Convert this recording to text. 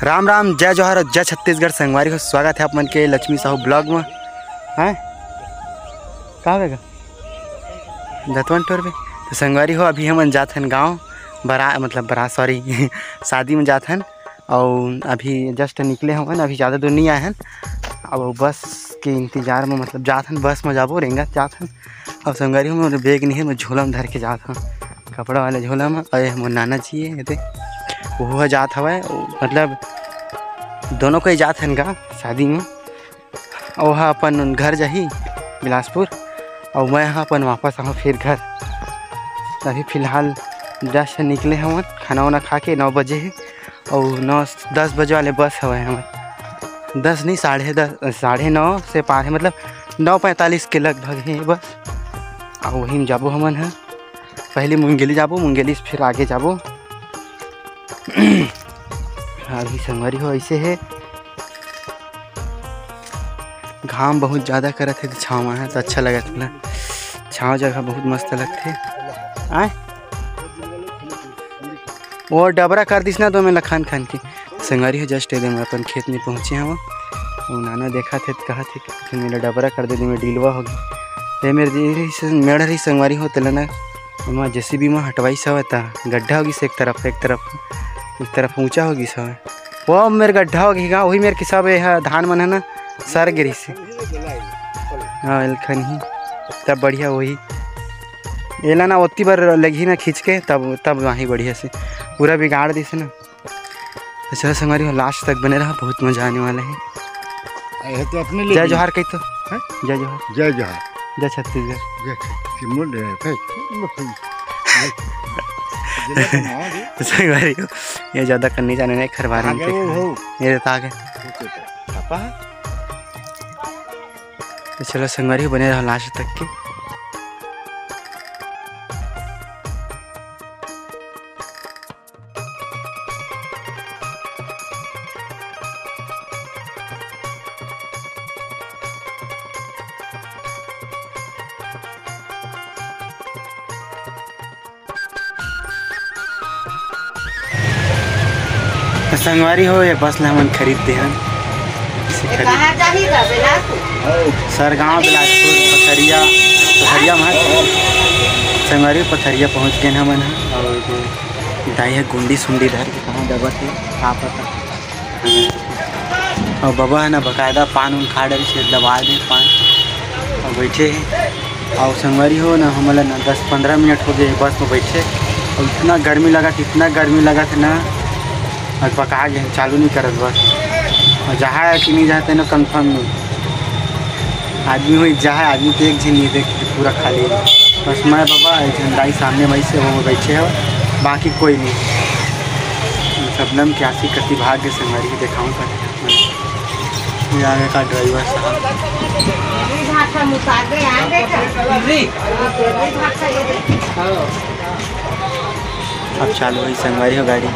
राम राम, जय जौहर और जय छत्तीसगढ़। संगवारी हो स्वागत है आप मन के लक्ष्मी साहू ब्लॉग में। हैं कहाँ बेगा दतवन टोर पे। तो संगवारी हो अभी हम जात हन गाँव बारात सॉरी शादी में जात हन। और अभी जस्ट निकले हमन, अभी ज़्यादा दूर नहीं आए हैं। अब बस के इंतज़ार में जात हन, बस में जाबो रेंगा जात हन। और संगवारी हो मैं बैग नहीं है, मैं झोला में धर के जात हूँ, कपड़ा वाले झोला में। और मोर नाना जी है वो जात हवा, मतलब दोनों को ही जात हन का शादी में। और वहाँ अपन घर जाही बिलासपुर, और मैं यहाँ अपन वापस आऊँ फिर घर। अभी फ़िलहाल जस्ट निकले हम, खाना वाना खा के 9 बजे है। और 9-10 बजे वाले बस हवा हमारे, 10 नहीं 10:30 9:30 से पार है, मतलब 9:45 के लगभग है बस। और वहीं में जाबो हमन है, पहले मुंगेली जाबो, मुंगेली से फिर आगे जाबो। अभी संगवारी हो ऐसे है, घाम बहुत ज़्यादा करत है तो छाँव में है तो अच्छा लगत है। छाँव जगह बहुत मस्त लगते आए। वो डबरा कर दिस ना तो मैं लखान खान की संगवारी हो जस्ट एकदम अपन खेत में पहुँचे हम। वो नाना देखा थे तो कहा थे कि मेरा डबरा कर दे, मैं डीलवा हो गई। ये मेरे मेढ़ रही संगवारी हो तेलना मैं जेसीबी में हटवाई सवा था, गड्ढा होगी से एक तरफ ऊंचा होगी सब। वो मेरे गड्ढा होगी गा, वही मेरे किसाब है धान मन है ना सर गिरी से। हाँ एलखन ही तब बढ़िया वही एला ना ओत्ती बार लगी ना खींच के, तब वहीं बढ़िया से पूरा बिगाड़ दी से ना। तो चलो संगवारी हो लास्ट तक बने रहा, बहुत मजा आने वाला है। तो अपने जय जौहर कही तो जय जौहर, जय जौहर, जय छत्तीसगढ़। संगवारी हो ये ज़्यादा करनी जाने नहीं खरवारे मेरे ताक है। तो चलो संगवारी बने रहा लास्ट तक के। संगवारी हो ये बस ला हम खरीदते हैं सरगाँव बिलासपुर पथरिया में। संगवारी पथरिया पहुँच गए हमन। और दाई है गुंडी सुंडी धर के कहाँ दबा थे क्या पता। और बाबा है ना बाकायदा पान उन खा डरी से दबा दे पान और बैठे हैं। और संगवारी हो ना हमारा ना 10-15 मिनट हो गए बस में बैठे। और इतना गर्मी लगा था ना, और पका गए चालू नहीं करत बस। और जहाँ है कि नहीं जाते ना कंफर्म नहीं। आदमी हुई जहाँ आदमी तो एक झील नहीं देख पूरा खाली है। बस मैं बाबा झंडाई सामने वही से वो बैठे हो, बाकी कोई नहीं। सबनम क्यासी कति भाग्य संगवारी दिखाऊँ कर आगे का ड्राइवर साहब। अब चालू हुई संगवारी हो गाड़ी।